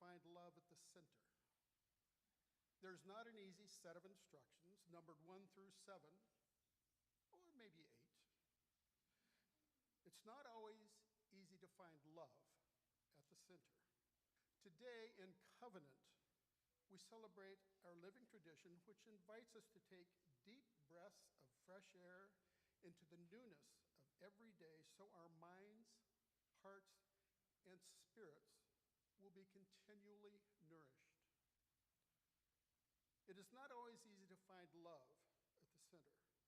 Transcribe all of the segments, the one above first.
find love at the center. There's not an easy set of instructions, numbered 1 through 7, or maybe 8. It's not always easy to find love at the center. Today in Covenant, we celebrate our living tradition, which invites us to take deep breaths of fresh air into the newness of every day so our minds, hearts, and spirits will be continually nourished. It is not always easy to find love at the center.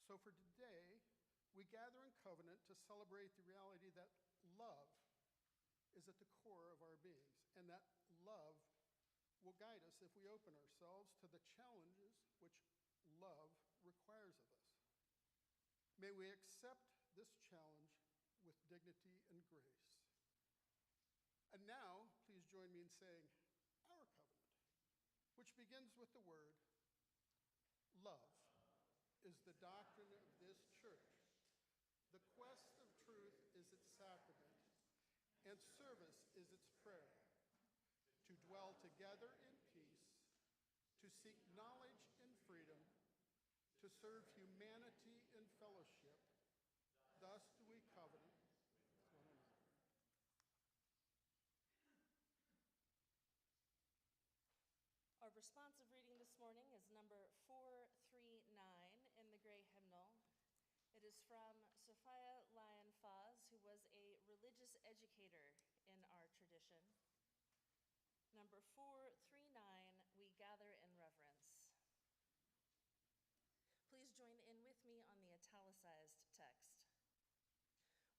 So for today, we gather in covenant to celebrate the reality that love is at the core of our beings, and that love will guide us if we open ourselves to the challenges which love requires of us. May we accept this challenge with dignity and grace. And now, please join me in saying our covenant, which begins with the word, love is the doctrine of this church. The quest of truth is its sacrament, and service is its prayer. To dwell together in peace, to seek knowledge in freedom, to serve humanity in fellowship. Thus do we covenant with one another. Our responsive reading this morning is number 439 in the Gray Hymnal. It is from Sophia Lyon-Faz, who was a religious educator in our tradition. Number 439, we gather in reverence. Please join in with me on the italicized text.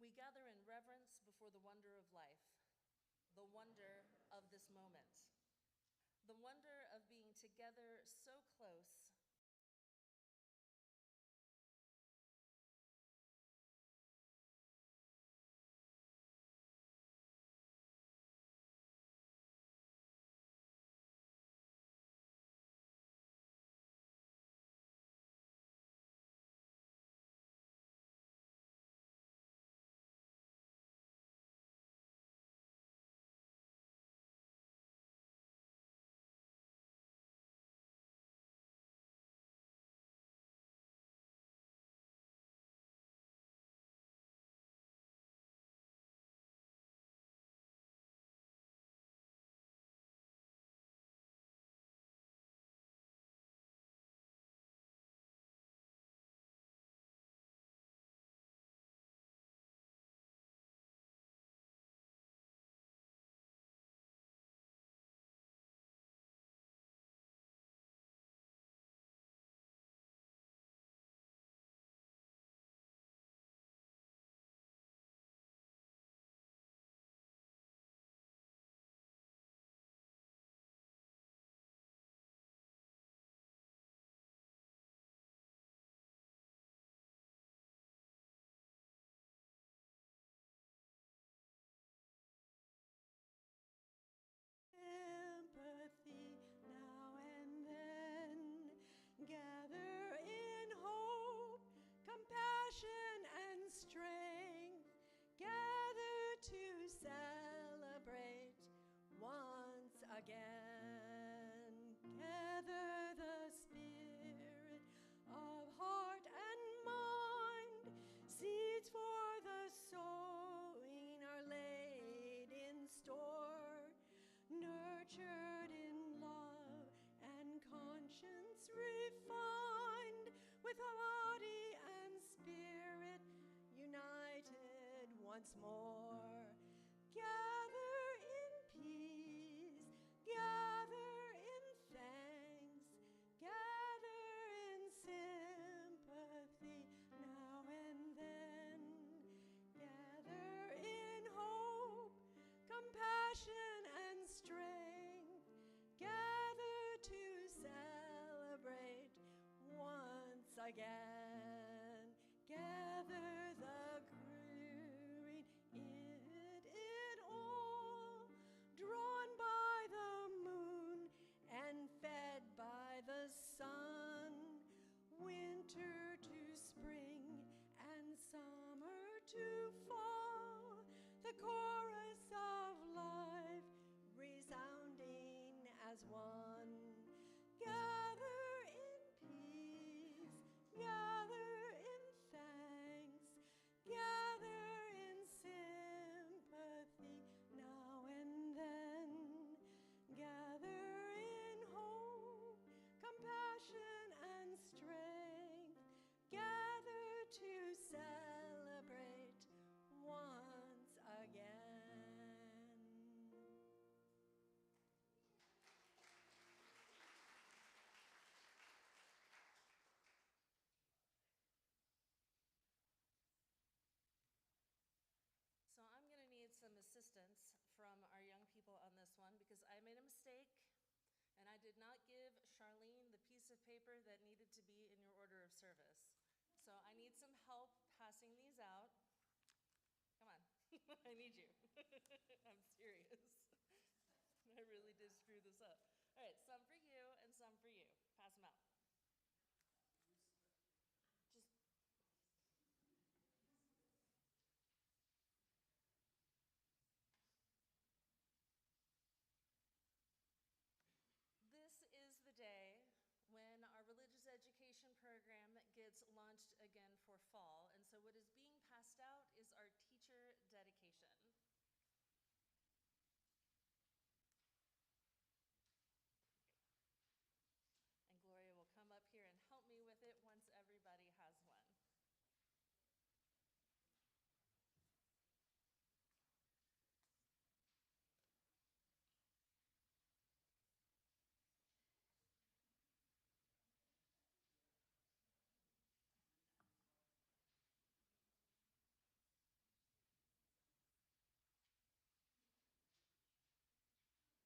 We gather in reverence before the wonder of life, the wonder of this moment, the wonder of being together so close, sympathy now and then, gather in hope, compassion and strength, gather to celebrate once again. Gather the spirit of heart and mind, seeds for the sowing are laid in store, nurtured in love and conscience refined, with body and spirit united once more. Gather in peace, gather in thanks, gather in sympathy now and then, gather in hope, compassion and strength, gather to celebrate once again. Gather the green, it all, drawn by the moon and fed by the sun, winter to spring and summer to fall, the chorus of life assistance from our young people on this one because I made a mistake and I did not give Charlene the piece of paper that needed to be in your order of service. So I need some help passing these out. Come on, I need you. I'm serious. I really did screw this up. All right, some for you and some for you. Pass them out. Just This is the day when our religious education program gets launched again for fall. And so what is being passed out is our teacher dedication. And Gloria will come up here and help me with it once everybody has one.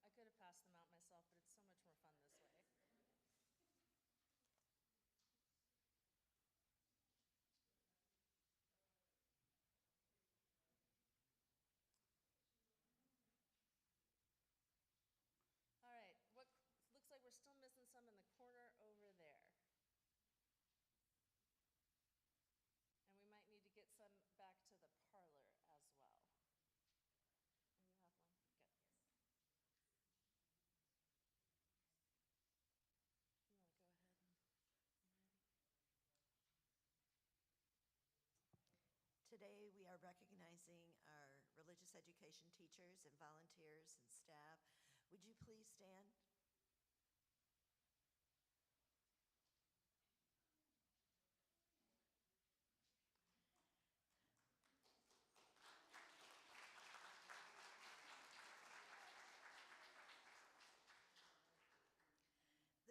I could have passed them out myself, but it's so much more fun this way. All right, looks like we're still missing some in the corner over there. And we might need to get some back to the parlor as well. And you have one? Good. You want to go ahead and you ready? Today we are recognizing our religious education teachers and volunteers and staff. Would you please stand?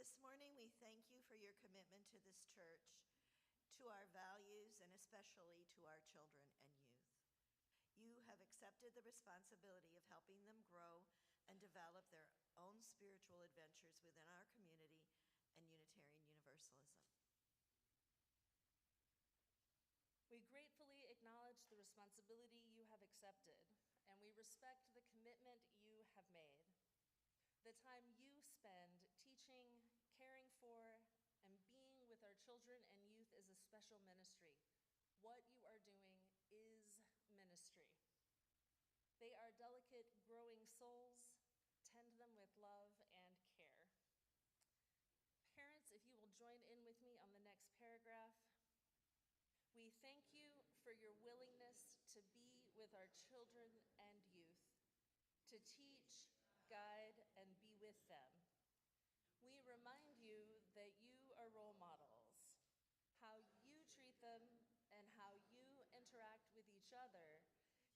This morning we thank you for your commitment to this church, to our values, and especially to our children and youth. You have accepted the responsibility of helping them grow and develop their own spiritual adventures within our community and Unitarian Universalism. We gratefully acknowledge the responsibility you have accepted, and we respect the commitment you have made. The time you spend teaching, caring for, and being with our children and youth is a special ministry. What you are doing is ministry. They are delicate, growing souls. Tend them with love and care. Parents, if you will join in with me on the next paragraph. We thank you for your willingness to be with our children and youth, to teach, guide, and be with them. We remind you that you are role models. How you treat them and how you interact with each other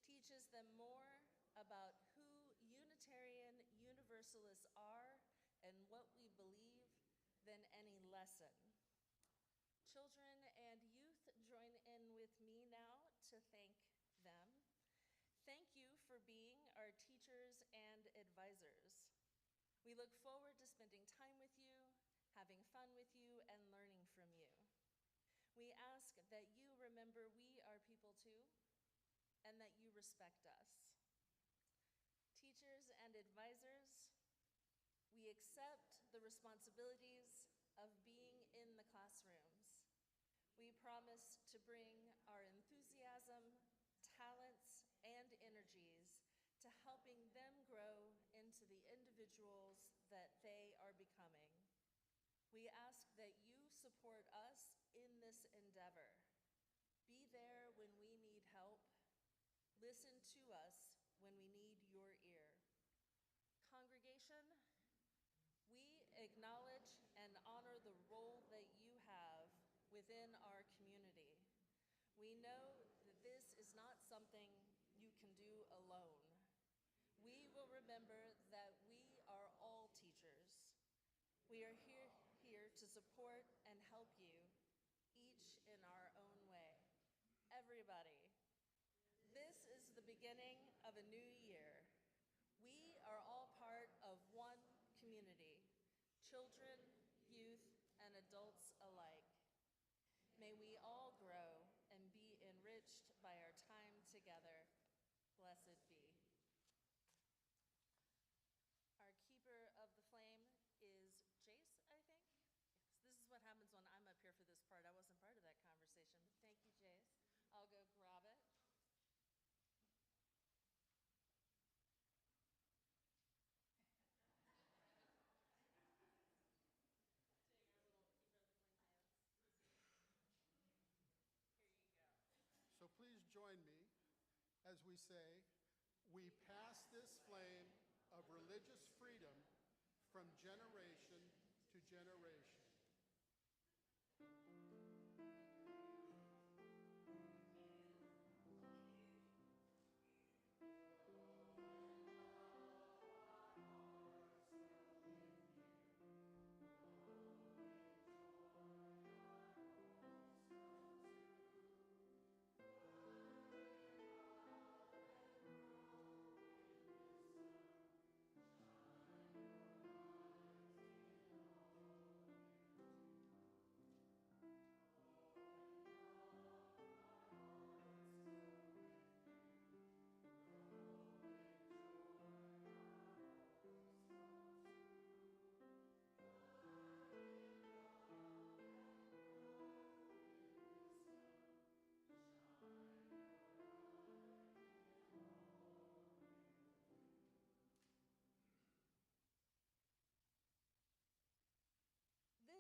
teaches them more about who Unitarian Universalists are and what we believe than any lesson. Children and youth, join in with me now to thank them. Thank you for being our teachers and advisors. We look forward to spending time with you, having fun with you, and learning from you. We ask that you remember we are people too, and that you respect us. Teachers and advisors, we accept the responsibilities of being in the classrooms. We promise to bring our enthusiasm, talents, and energies to helping them grow into the individuals that they are becoming. We ask that you support us in this endeavor. Be there when we need help. Listen to us when we need your ear. Congregation, we acknowledge and honor the role that you have within our community. We know that this is not something you can do alone. We will remember that we are all teachers. We are here to support and help you, each in our own way. Everybody, this is the beginning of of a new year. We are all part of one community, children, youth, and adults alike. May we all grow and be enriched by our time together. Blessed be. Our keeper of the flame is Jace, I think. Yes, this is what happens when I'm up here for this part. I wasn't part of that conversation, but thank you, Jace. I'll go grab it. So please join me as we say, we pass this flame of religious freedom from generation to generation.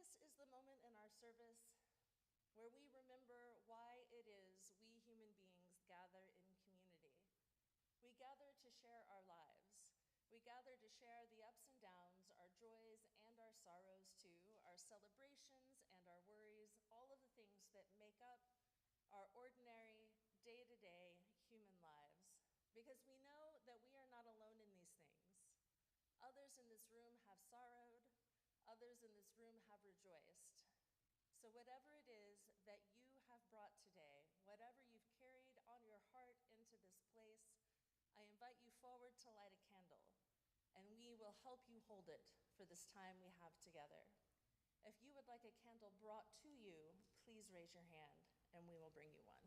This is the moment in our service where we remember why it is we human beings gather in community. We gather to share our lives. We gather to share the ups and downs, our joys and our sorrows too, our celebrations and our worries, all of the things that make up our ordinary, day-to-day human lives. Because we know that we are not alone in these things. Others in this room have sorrowed. Others in this room have rejoiced. So whatever it is that you have brought today, whatever you've carried on your heart into this place, I invite you forward to light a candle, and we will help you hold it for this time we have together. If you would like a candle brought to you, please raise your hand, and we will bring you one.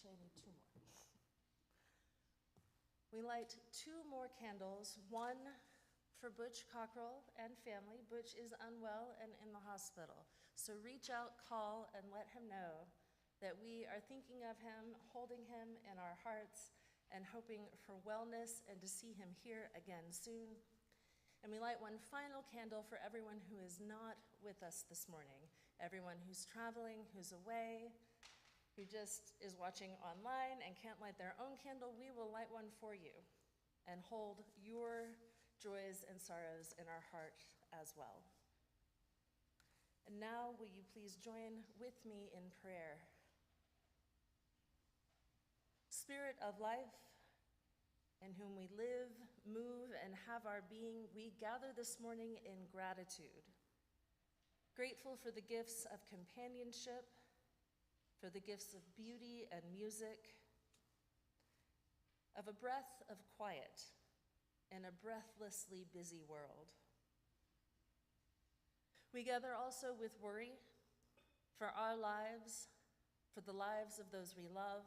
Actually, I need 2 more. We light 2 more candles, one for Butch Cockrell and family. Butch is unwell and in the hospital. So reach out, call, and let him know that we are thinking of him, holding him in our hearts, and hoping for wellness and to see him here again soon. And we light one final candle for everyone who is not with us this morning, everyone who's traveling, who's away, who just is watching online and can't light their own candle. We will light one for you and hold your joys and sorrows in our heart as well. And now, will you please join with me in prayer? Spirit of life, in whom we live, move, and have our being, we gather this morning in gratitude, grateful for the gifts of companionship, for the gifts of beauty and music, of a breath of quiet in a breathlessly busy world. We gather also with worry for our lives, for the lives of those we love,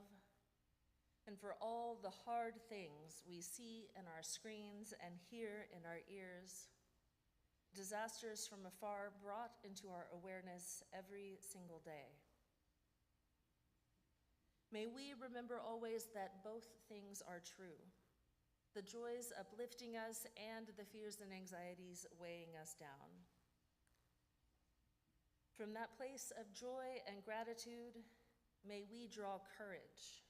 and for all the hard things we see in our screens and hear in our ears, disasters from afar brought into our awareness every single day. May we remember always that both things are true, the joys uplifting us and the fears and anxieties weighing us down. From that place of joy and gratitude, may we draw courage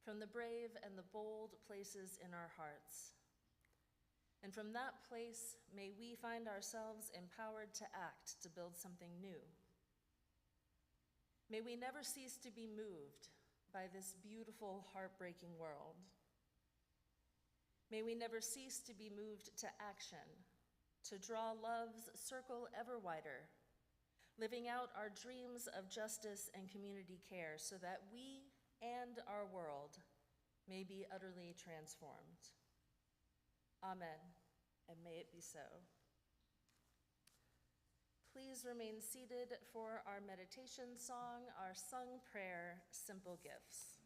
from the brave and the bold places in our hearts. And from that place, may we find ourselves empowered to act to build something new. May we never cease to be moved by this beautiful, heartbreaking world. May we never cease to be moved to action, to draw love's circle ever wider, living out our dreams of justice and community care so that we and our world may be utterly transformed. Amen, and may it be so. Please remain seated for our meditation song, our sung prayer, Simple Gifts.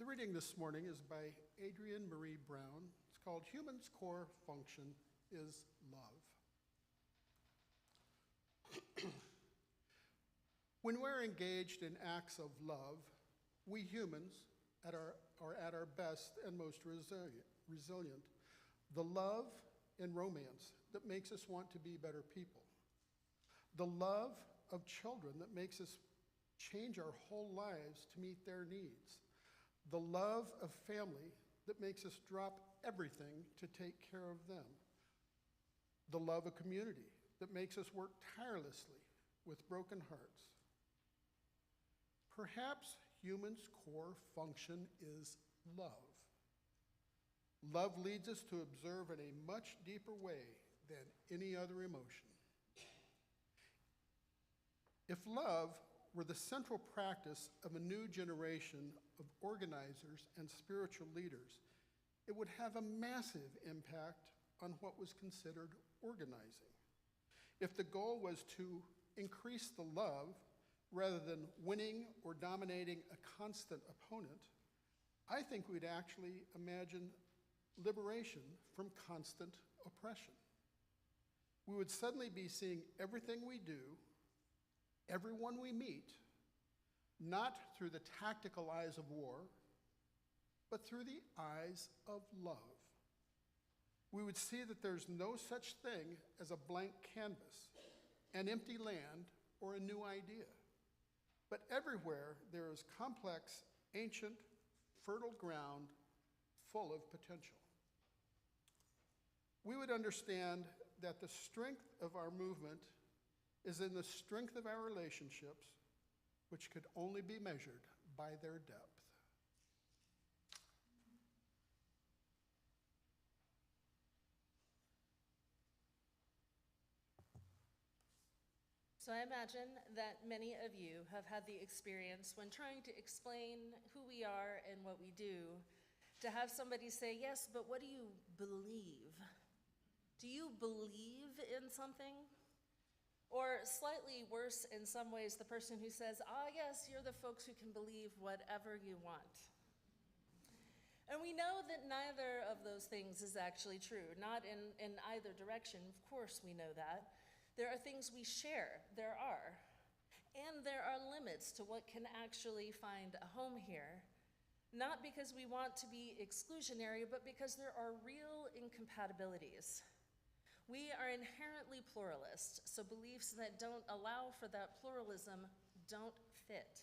The reading this morning is by Adrienne Marie Brown. It's called Human's Core Function is Love. When we're engaged in acts of love, we humans are at our best and most resilient. The love and romance that makes us want to be better people. The love of children that makes us change our whole lives to meet their needs. The love of family that makes us drop everything to take care of them. The love of community that makes us work tirelessly with broken hearts. Perhaps humans' core function is love. Love leads us to observe in a much deeper way than any other emotion. If love were the central practice of a new generation of organizers and spiritual leaders, it would have a massive impact on what was considered organizing. If the goal was to increase the love rather than winning or dominating a constant opponent, I think we'd actually imagine liberation from constant oppression. We would suddenly be seeing everything we do, everyone we meet, not through the tactical eyes of war, but through the eyes of love. We would see that there's no such thing as a blank canvas, an empty land, or a new idea. But everywhere there is complex, ancient, fertile ground full of potential. We would understand that the strength of our movement is in the strength of our relationships, which could only be measured by their depth. So I imagine that many of you have had the experience when trying to explain who we are and what we do, to have somebody say, yes, but what do you believe? Do you believe in something? Or slightly worse in some ways, the person who says, yes, you're the folks who can believe whatever you want. And we know that neither of those things is actually true, not in either direction. Of course we know that. There are things we share, there are. And there are limits to what can actually find a home here, not because we want to be exclusionary, but because there are real incompatibilities. We are inherently pluralist, so beliefs that don't allow for that pluralism don't fit.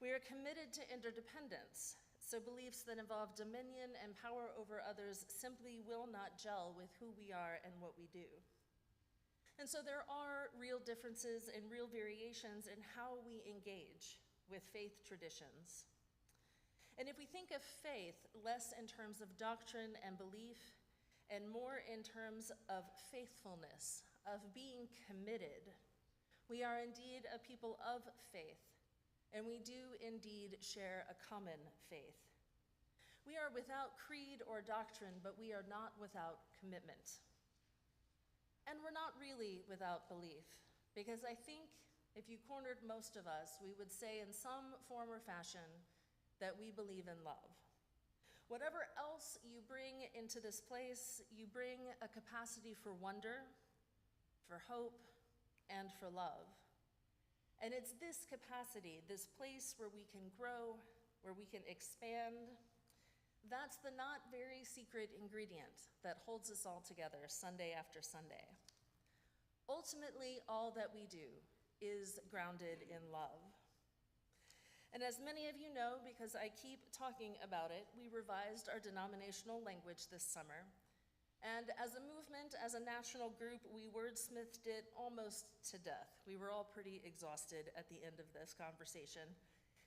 We are committed to interdependence, so beliefs that involve dominion and power over others simply will not gel with who we are and what we do. And so there are real differences and real variations in how we engage with faith traditions. And if we think of faith less in terms of doctrine and belief, and more in terms of faithfulness, of being committed, we are indeed a people of faith, and we do indeed share a common faith. We are without creed or doctrine, but we are not without commitment. And we're not really without belief, because I think if you cornered most of us, we would say in some form or fashion that we believe in love. Whatever else you bring into this place, you bring a capacity for wonder, for hope, and for love. And it's this capacity, this place where we can grow, where we can expand, that's the not very secret ingredient that holds us all together Sunday after Sunday. Ultimately, all that we do is grounded in love. And as many of you know, because I keep talking about it, we revised our denominational language this summer. And as a movement, as a national group, we wordsmithed it almost to death. We were all pretty exhausted at the end of this conversation.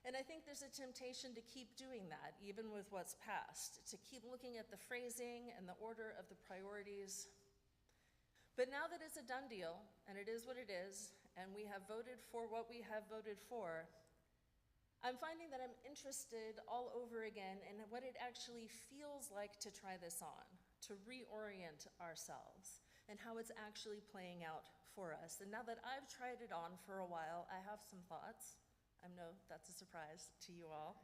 And I think there's a temptation to keep doing that, even with what's past, to keep looking at the phrasing and the order of the priorities. But now that it's a done deal, and it is what it is, and we have voted for what we have voted for, I'm finding that I'm interested all over again in what it actually feels like to try this on, to reorient ourselves, and how it's actually playing out for us. And now that I've tried it on for a while, I have some thoughts. I know that's a surprise to you all.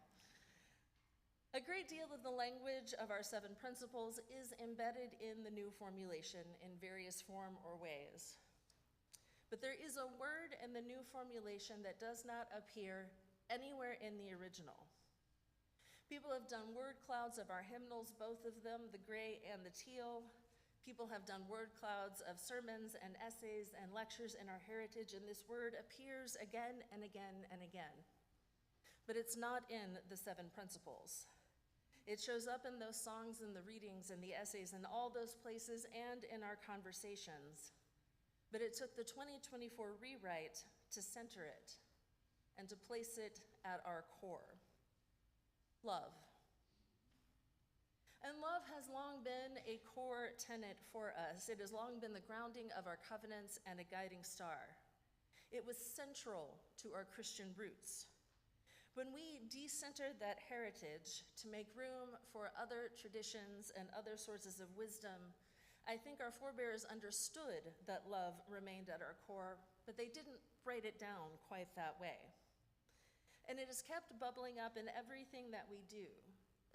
A great deal of the language of our 7 principles is embedded in the new formulation in various form or ways. But there is a word in the new formulation that does not appear anywhere in the original. People have done word clouds of our hymnals, both of them, the gray and the teal. People have done word clouds of sermons and essays and lectures in our heritage, and this word appears again and again and again. But it's not in the 7 principles. It shows up in those songs and the readings and the essays and all those places and in our conversations. But it took the 2024 rewrite to center it and to place it at our core. Love. And love has long been a core tenet for us. It has long been the grounding of our covenants and a guiding star. It was central to our Christian roots. When we decentered that heritage to make room for other traditions and other sources of wisdom, I think our forebears understood that love remained at our core, but they didn't write it down quite that way. And it has kept bubbling up in everything that we do,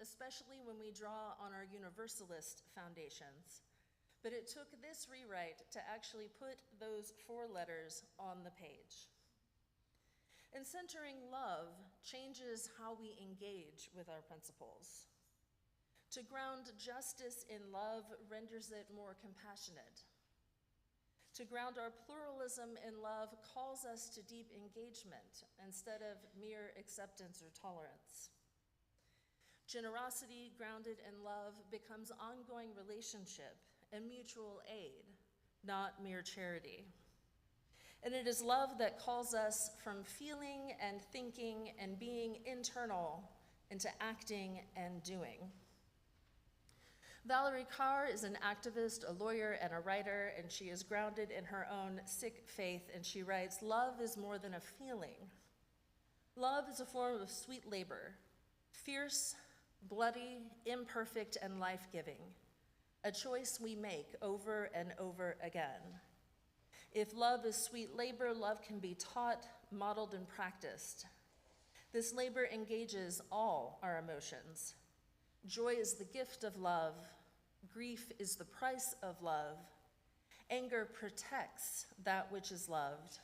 especially when we draw on our Universalist foundations. But it took this rewrite to actually put those 4 letters on the page. And centering love changes how we engage with our principles. To ground justice in love renders it more compassionate. To ground our pluralism in love calls us to deep engagement instead of mere acceptance or tolerance. Generosity grounded in love becomes ongoing relationship and mutual aid, not mere charity. And it is love that calls us from feeling and thinking and being internal into acting and doing. Valerie Carr is an activist, a lawyer, and a writer, and she is grounded in her own Sikh faith, and she writes, "Love is more than a feeling. Love is a form of sweet labor, fierce, bloody, imperfect, and life-giving, a choice we make over and over again. If love is sweet labor, love can be taught, modeled, and practiced. This labor engages all our emotions. Joy is the gift of love. Grief is the price of love. Anger protects that which is loved.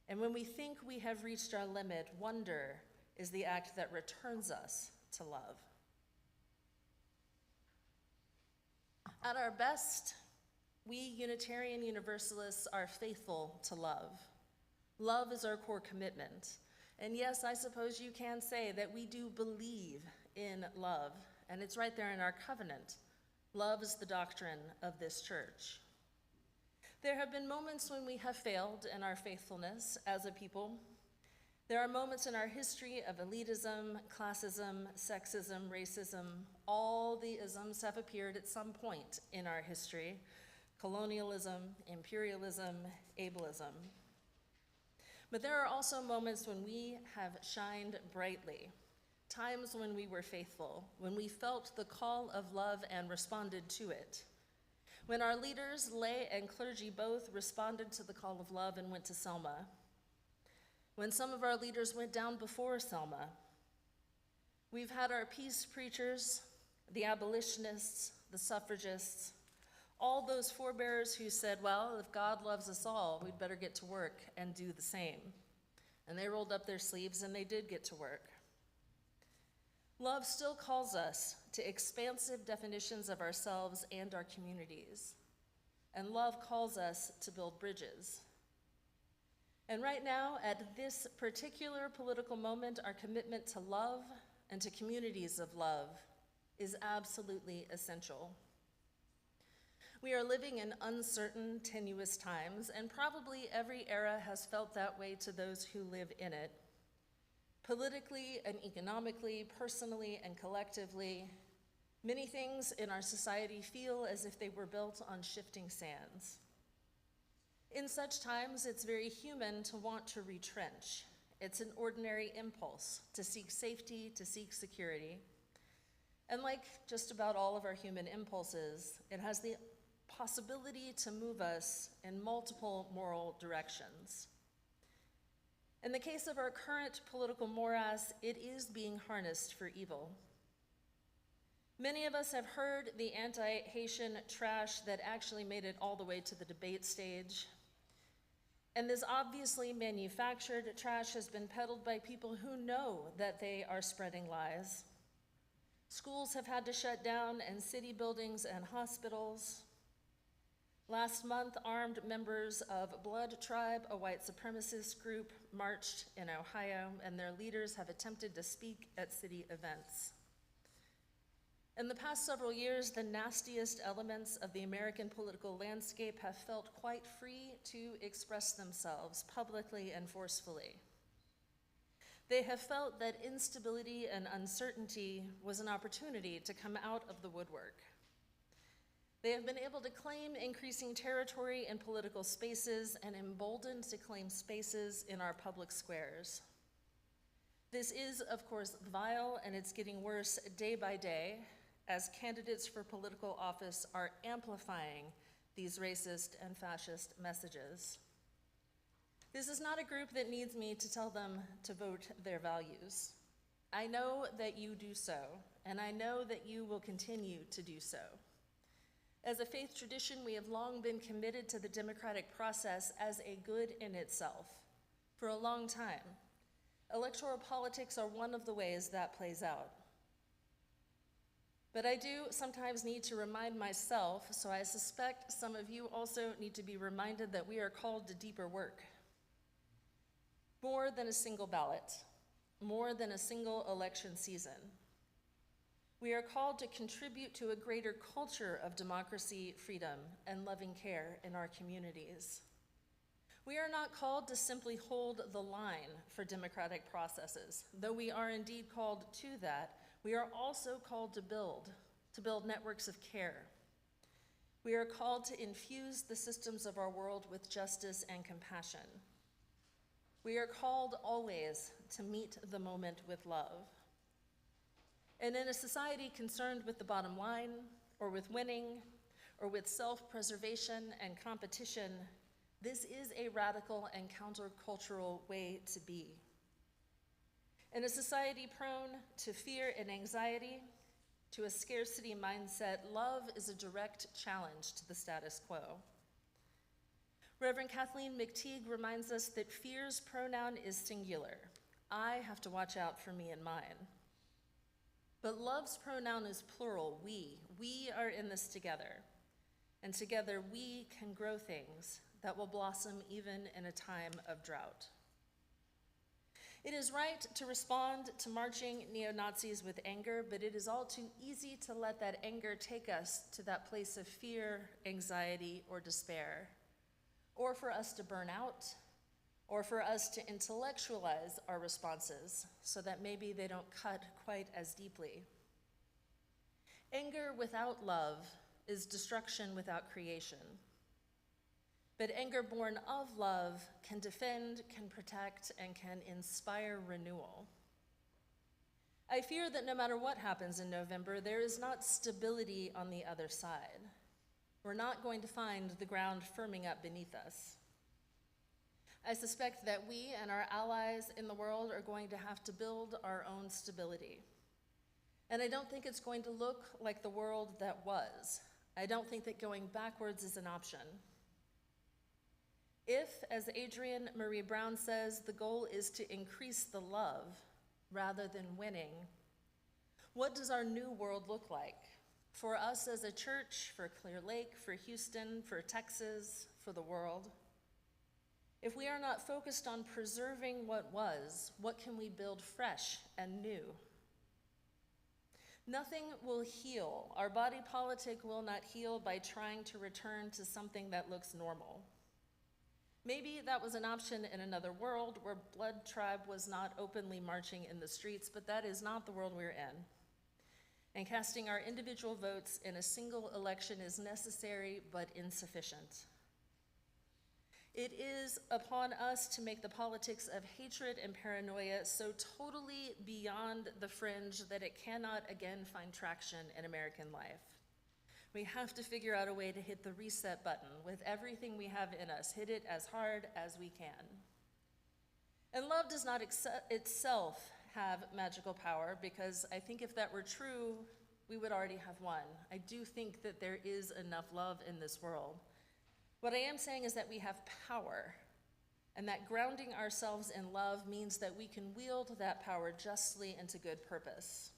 And when we think we have reached our limit, wonder is the act that returns us to love." At our best, we Unitarian Universalists are faithful to love. Love is our core commitment. And yes, I suppose you can say that we do believe in love, and it's right there in our covenant. Love is the doctrine of this church. There have been moments when we have failed in our faithfulness as a people. There are moments in our history of elitism, classism, sexism, racism. All the isms have appeared at some point in our history: colonialism, imperialism, ableism. But there are also moments when we have shined brightly, times when we were faithful, when we felt the call of love and responded to it, when our leaders, lay and clergy both, responded to the call of love and went to Selma, when some of our leaders went down before Selma. We've had our peace preachers, the abolitionists, the suffragists, all those forebearers who said, well, if God loves us all, we'd better get to work and do the same. And they rolled up their sleeves and they did get to work. Love still calls us to expansive definitions of ourselves and our communities. And love calls us to build bridges. And right now, at this particular political moment, our commitment to love and to communities of love is absolutely essential. We are living in uncertain, tenuous times, and probably every era has felt that way to those who live in it. Politically and economically, personally and collectively, many things in our society feel as if they were built on shifting sands. In such times, it's very human to want to retrench. It's an ordinary impulse to seek safety, to seek security. And like just about all of our human impulses, it has the possibility to move us in multiple moral directions. In the case of our current political morass, it is being harnessed for evil. Many of us have heard the anti-Haitian trash that actually made it all the way to the debate stage. And this obviously manufactured trash has been peddled by people who know that they are spreading lies. Schools have had to shut down, and city buildings and hospitals. Last month, armed members of Blood Tribe, a white supremacist group, marched in Ohio, and their leaders have attempted to speak at city events. In the past several years, the nastiest elements of the American political landscape have felt quite free to express themselves publicly and forcefully. They have felt that instability and uncertainty was an opportunity to come out of the woodwork. They have been able to claim increasing territory in political spaces and emboldened to claim spaces in our public squares. This is, of course, vile, and it's getting worse day by day as candidates for political office are amplifying these racist and fascist messages. This is not a group that needs me to tell them to vote their values. I know that you do so, and I know that you will continue to do so. As a faith tradition, we have long been committed to the democratic process as a good in itself for a long time, Electoral politics are one of the ways that plays out. But I do sometimes need to remind myself, so I suspect some of you also need to be reminded that we are called to deeper work. More than a single ballot, more than a single election season. We are called to contribute to a greater culture of democracy, freedom, and loving care in our communities. We are not called to simply hold the line for democratic processes. Though we are indeed called to that, we are also called to build networks of care. We are called to infuse the systems of our world with justice and compassion. We are called always to meet the moment with love. And in a society concerned with the bottom line, or with winning, or with self-preservation and competition, this is a radical and countercultural way to be. In a society prone to fear and anxiety, to a scarcity mindset, love is a direct challenge to the status quo. Reverend Kathleen McTeague reminds us that fear's pronoun is singular. I have to watch out for me and mine. But love's pronoun is plural, we. We are in this together. And together we can grow things that will blossom even in a time of drought. It is right to respond to marching neo-Nazis with anger, but it is all too easy to let that anger take us to that place of fear, anxiety, or despair, or for us to burn out, or for us to intellectualize our responses so that maybe they don't cut quite as deeply. Anger without love is destruction without creation. But anger born of love can defend, can protect, and can inspire renewal. I fear that no matter what happens in November, there is not stability on the other side. We're not going to find the ground firming up beneath us. I suspect that we and our allies in the world are going to have to build our own stability. And I don't think it's going to look like the world that was. I don't think that going backwards is an option. If, as Adrienne Marie Brown says, the goal is to increase the love rather than winning, what does our new world look like? For us as a church, for Clear Lake, for Houston, for Texas, for the world? If we are not focused on preserving what was, what can we build fresh and new? Nothing will heal. Our body politic will not heal by trying to return to something that looks normal. Maybe that was an option in another world where Blood Tribe was not openly marching in the streets, but that is not the world we're in. And casting our individual votes in a single election is necessary but insufficient. It is upon us to make the politics of hatred and paranoia so totally beyond the fringe that it cannot again find traction in American life. We have to figure out a way to hit the reset button with everything we have in us, hit it as hard as we can. And love does not itself have magical power, because I think if that were true, we would already have won. I do think that there is enough love in this world. What I am saying is that we have power, and that grounding ourselves in love means that we can wield that power justly and to good purpose.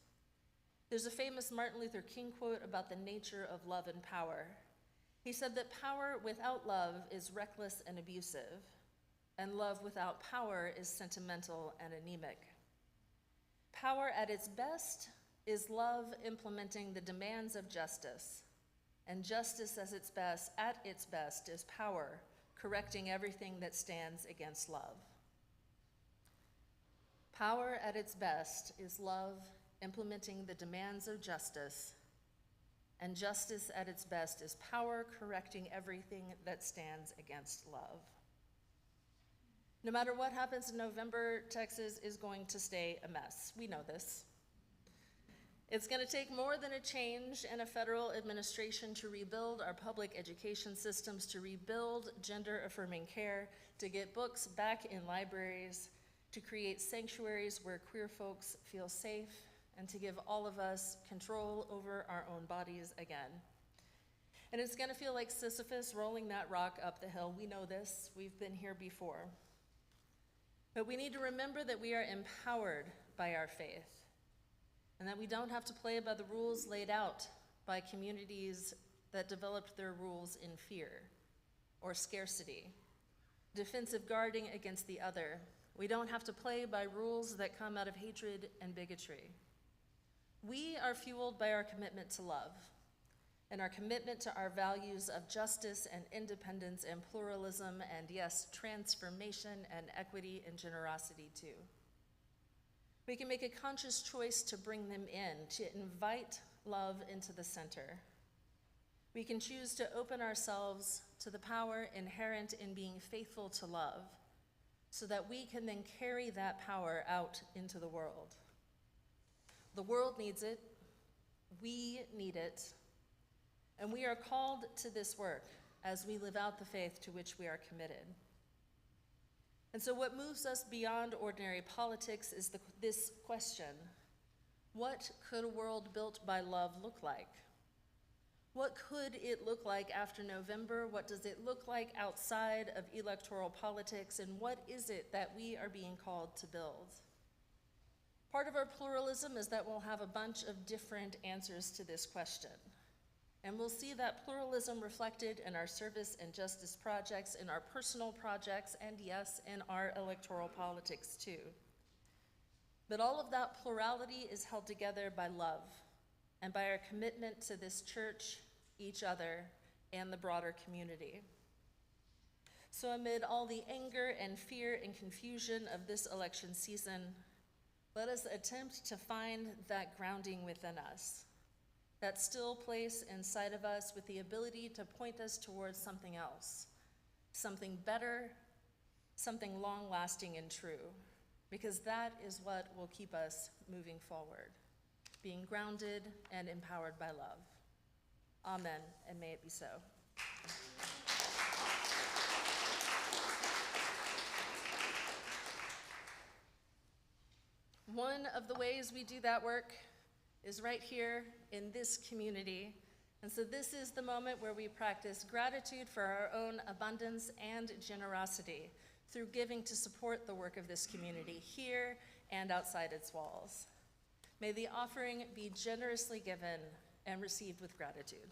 There's a famous Martin Luther King quote about the nature of love and power. He said that power without love is reckless and abusive, and love without power is sentimental and anemic. Power at its best is love implementing the demands of justice, and justice at its best is power correcting everything that stands against love. Power at its best is love implementing the demands of justice, and justice at its best is power correcting everything that stands against love. No matter what happens in November, Texas is going to stay a mess. We know this. It's going to take more than a change in a federal administration to rebuild our public education systems, to rebuild gender-affirming care, to get books back in libraries, to create sanctuaries where queer folks feel safe, and to give all of us control over our own bodies again. And it's going to feel like Sisyphus rolling that rock up the hill. We know this. We've been here before. But we need to remember that we are empowered by our faith, and that we don't have to play by the rules laid out by communities that developed their rules in fear or scarcity, defensive guarding against the other. We don't have to play by rules that come out of hatred and bigotry. We are fueled by our commitment to love and our commitment to our values of justice and independence and pluralism and, yes, transformation and equity and generosity too. We can make a conscious choice to bring them in, to invite love into the center. We can choose to open ourselves to the power inherent in being faithful to love, so that we can then carry that power out into the world. The world needs it, we need it, and we are called to this work as we live out the faith to which we are committed. And so what moves us beyond ordinary politics is this question: what could a world built by love look like? What could it look like after November? What does it look like outside of electoral politics? And what is it that we are being called to build? Part of our pluralism is that we'll have a bunch of different answers to this question. And we'll see that pluralism reflected in our service and justice projects, in our personal projects, and yes, in our electoral politics too. But all of that plurality is held together by love and by our commitment to this church, each other, and the broader community. So amid all the anger and fear and confusion of this election season, let us attempt to find that grounding within us, that still place inside of us with the ability to point us towards something else, something better, something long-lasting and true, because that is what will keep us moving forward, being grounded and empowered by love. Amen, and may it be so. One of the ways we do that work is right here in this community. And so this is the moment where we practice gratitude for our own abundance and generosity through giving to support the work of this community here and outside its walls. May the offering be generously given and received with gratitude.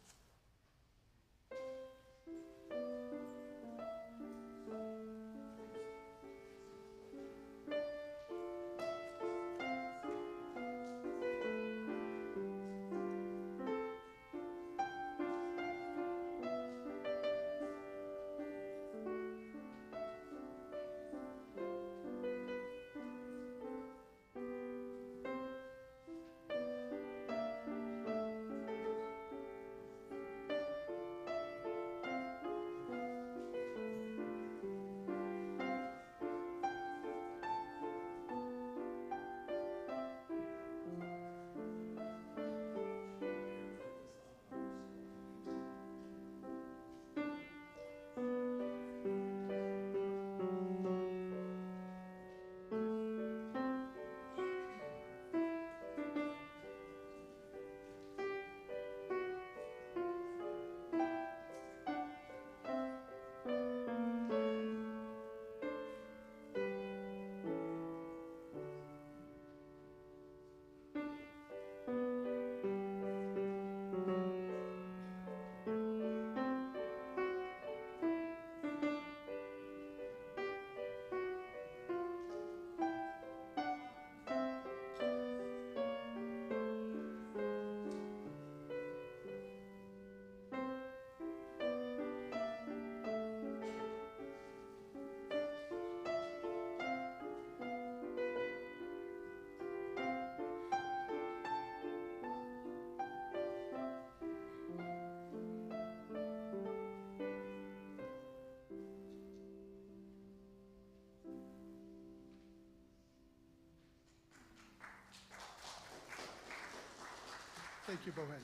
Thank you, Bohan.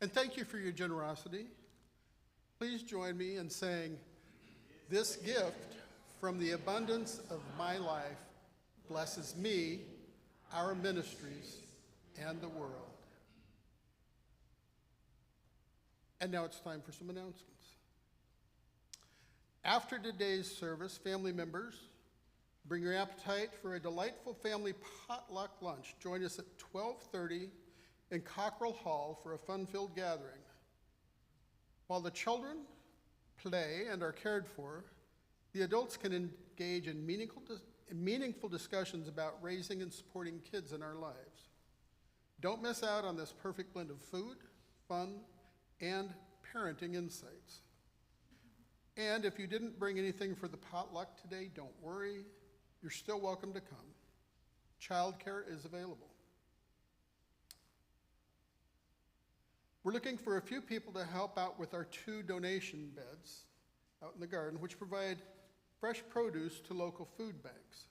And thank you for your generosity. Please join me in saying, "This gift from the abundance of my life blesses me, our ministries, and the world." And now it's time for some announcements. After today's service, family members, Bring your appetite for a delightful family potluck lunch. Join us at 12:30 in Cockrell Hall for a fun-filled gathering. While the children play and are cared for, the adults can engage in meaningful discussions about raising and supporting kids in our lives. Don't miss out on this perfect blend of food, fun, and parenting insights. And if you didn't bring anything for the potluck today, don't worry. You're still welcome to come. Childcare is available. We're looking for a few people to help out with our 2 donation beds out in the garden, which provide fresh produce to local food banks.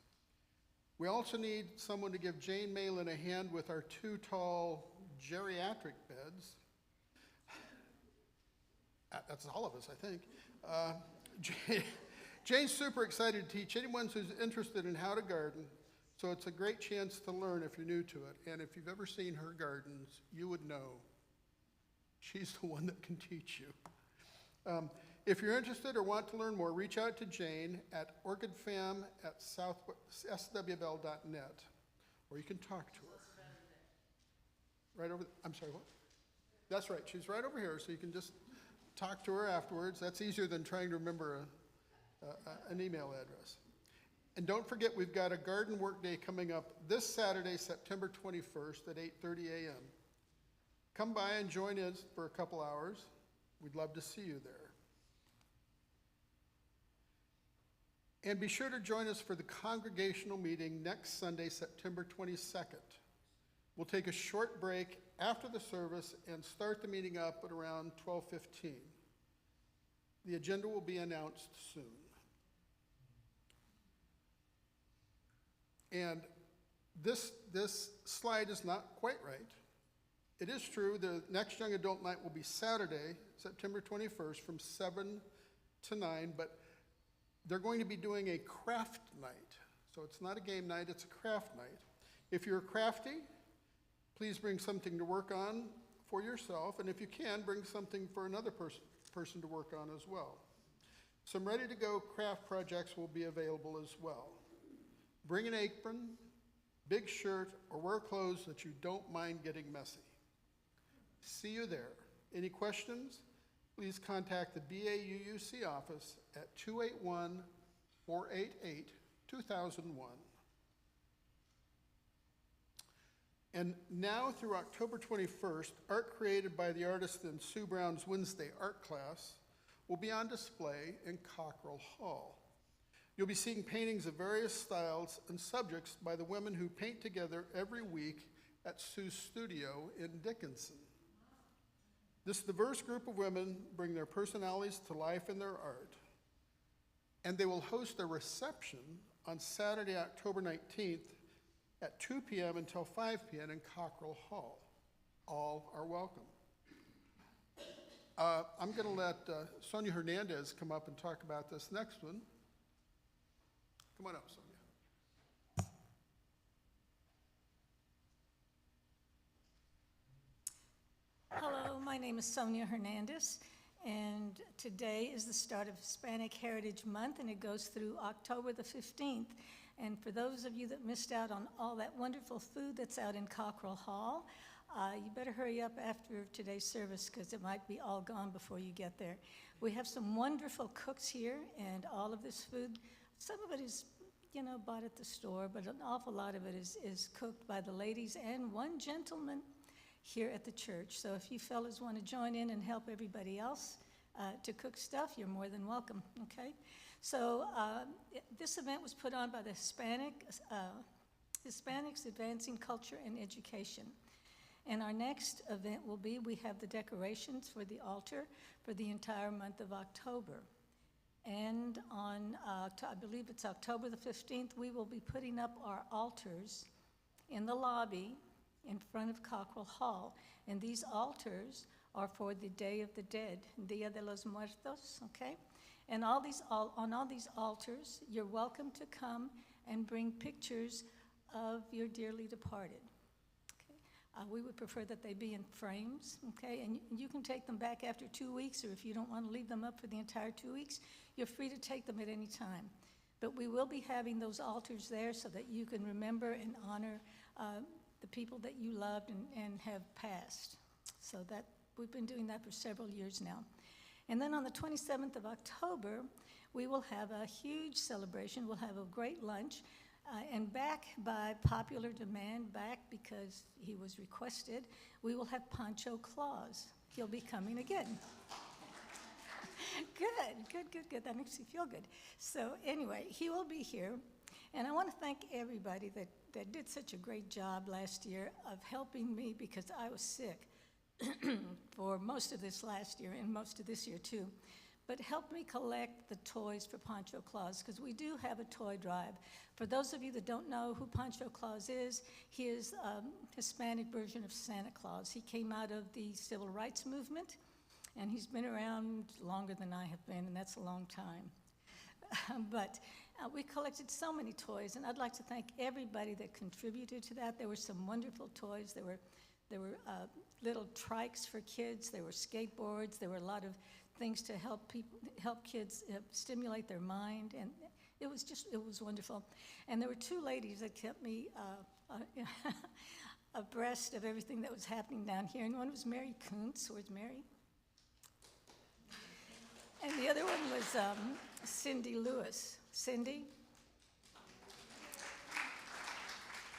We also need someone to give Jane Malin a hand with our 2 tall geriatric beds. That's all of us, I think. Jane's super excited to teach anyone who's interested in how to garden, so it's a great chance to learn if you're new to it. And if you've ever seen her gardens, you would know she's the one that can teach you. If you're interested or want to learn more, reach out to Jane at orchidfam@swbl.net, or you can talk to her. Right over, I'm sorry, what? That's right, she's right over here, so you can just talk to her afterwards. That's easier than trying to remember an email address. And don't forget, we've got a garden work day coming up this Saturday, September 21st at 8:30 a.m. Come by and join us for a couple hours. We'd love to see you there. And be sure to join us for the congregational meeting next Sunday, September 22nd. We'll take a short break after the service and start the meeting up at around 12:15. The agenda will be announced soon. And this slide is not quite right. It is true, the next Young Adult Night will be Saturday, September 21st from 7 to 9, but they're going to be doing a craft night. So it's not a game night, it's a craft night. If you're crafty, please bring something to work on for yourself, and if you can, bring something for another person to work on as well. Some ready-to-go craft projects will be available as well. Bring an apron, big shirt, or wear clothes that you don't mind getting messy. See you there. Any questions? Please contact the BAUUC office at 281-488-2001. And now through October 21st, art created by the artist in Sue Brown's Wednesday art class will be on display in Cockrell Hall. You'll be seeing paintings of various styles and subjects by the women who paint together every week at Sue's studio in Dickinson. This diverse group of women bring their personalities to life in their art, and they will host a reception on Saturday, October 19th at 2 p.m. until 5 p.m. in Cockrell Hall. All are welcome. I'm going to let Sonia Hernandez come up and talk about this next one. Come on up, Sonia. Hello, my name is Sonia Hernandez, and today is the start of Hispanic Heritage Month, and it goes through October the 15th. And for those of you that missed out on all that wonderful food that's out in Cockrell Hall, you better hurry up after today's service because it might be all gone before you get there. We have some wonderful cooks here, and all of this food, some of it is, bought at the store, but an awful lot of it is cooked by the ladies and one gentleman here at the church. So if you fellas want to join in and help everybody else to cook stuff, you're more than welcome, okay? So this event was put on by the Hispanics Advancing Culture and Education. And our next event will be, we have the decorations for the altar for the entire month of October. And on, I believe it's October the 15th, we will be putting up our altars in the lobby in front of Cockrell Hall. And these altars are for the Day of the Dead, Dia de los Muertos, okay? And on all these altars, you're welcome to come and bring pictures of your dearly departed. We would prefer that they be in frames, okay? And you can take them back after 2 weeks, or if you don't want to leave them up for the entire 2 weeks, you're free to take them at any time. But we will be having those altars there so that you can remember and honor the people that you loved and have passed. So that we've been doing that for several years now. And then on the 27th of October, we will have a huge celebration. We'll have a great lunch. And back by popular demand, back because he was requested, we will have Pancho Claus. He'll be coming again. Good. That makes me feel good. So anyway, he will be here. And I want to thank everybody that did such a great job last year of helping me, because I was sick for most of this last year and most of this year too. But help me collect the toys for Pancho Claus, because we do have a toy drive. For those of you that don't know who Pancho Claus is, he is a Hispanic version of Santa Claus. He came out of the civil rights movement, and he's been around longer than I have been, and that's a long time. But we collected so many toys, and I'd like to thank everybody that contributed to that. There were some wonderful toys. There were little trikes for kids. There were skateboards. There were a lot of things to help kids stimulate their mind, and it was wonderful. And there were two ladies that kept me abreast of everything that was happening down here, and one was Mary Kuntz. Where's Mary? And the other one was Cindy Lewis. Cindy?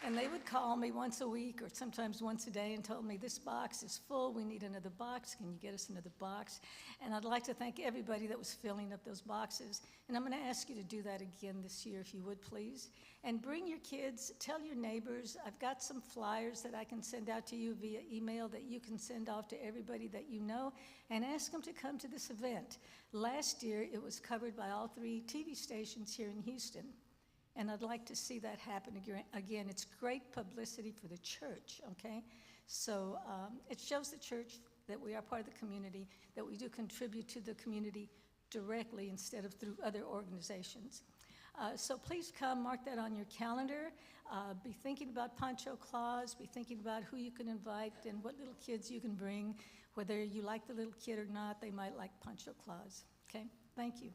And they would call me once a week or sometimes once a day and told me, this box is full, we need another box, can you get us another box? And I'd like to thank everybody that was filling up those boxes. And I'm going to ask you to do that again this year, if you would, please. And bring your kids, tell your neighbors. I've got some flyers that I can send out to you via email that you can send off to everybody that you know, and ask them to come to this event. Last year, it was covered by all 3 TV stations here in Houston. And I'd like to see that happen again. It's great publicity for the church, okay? So it shows the church that we are part of the community, that we do contribute to the community directly instead of through other organizations. So please come, mark that on your calendar. Be thinking about Pancho Claus, be thinking about who you can invite and what little kids you can bring. Whether you like the little kid or not, they might like Pancho Claus, okay? Thank you.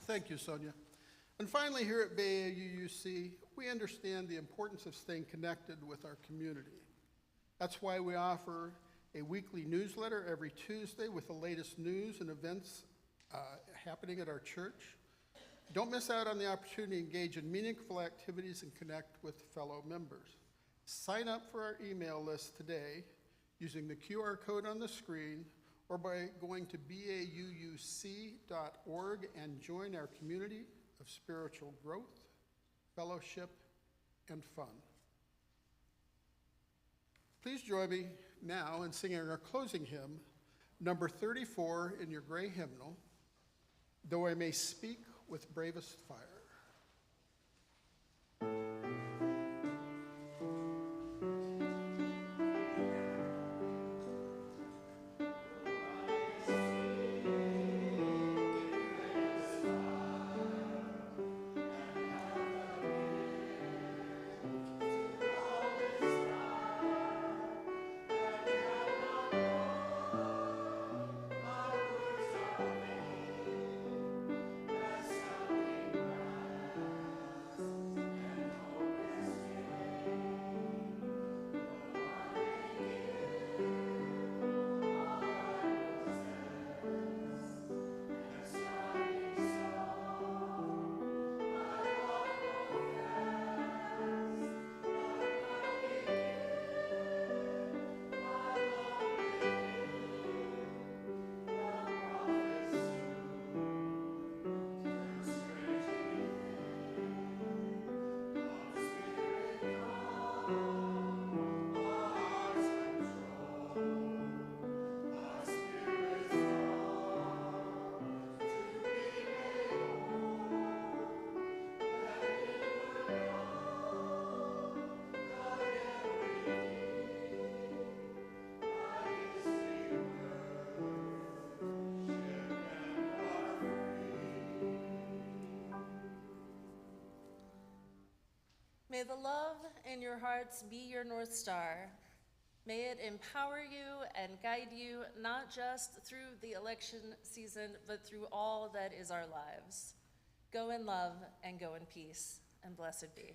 Thank you, Sonia. And finally, here at Bay UUC, we understand the importance of staying connected with our community. That's why we offer a weekly newsletter every Tuesday with the latest news and events happening at our church. Don't miss out on the opportunity to engage in meaningful activities and connect with fellow members. Sign up for our email list today using the QR code on the screen, or by going to bauuc.org and join our community of spiritual growth, fellowship, and fun. Please join me now in singing our closing hymn, number 34 in your gray hymnal, Though I May Speak with Bravest Fire. May the love in your hearts be your North Star. May it empower you and guide you, not just through the election season, but through all that is our lives. Go in love and go in peace, and blessed be.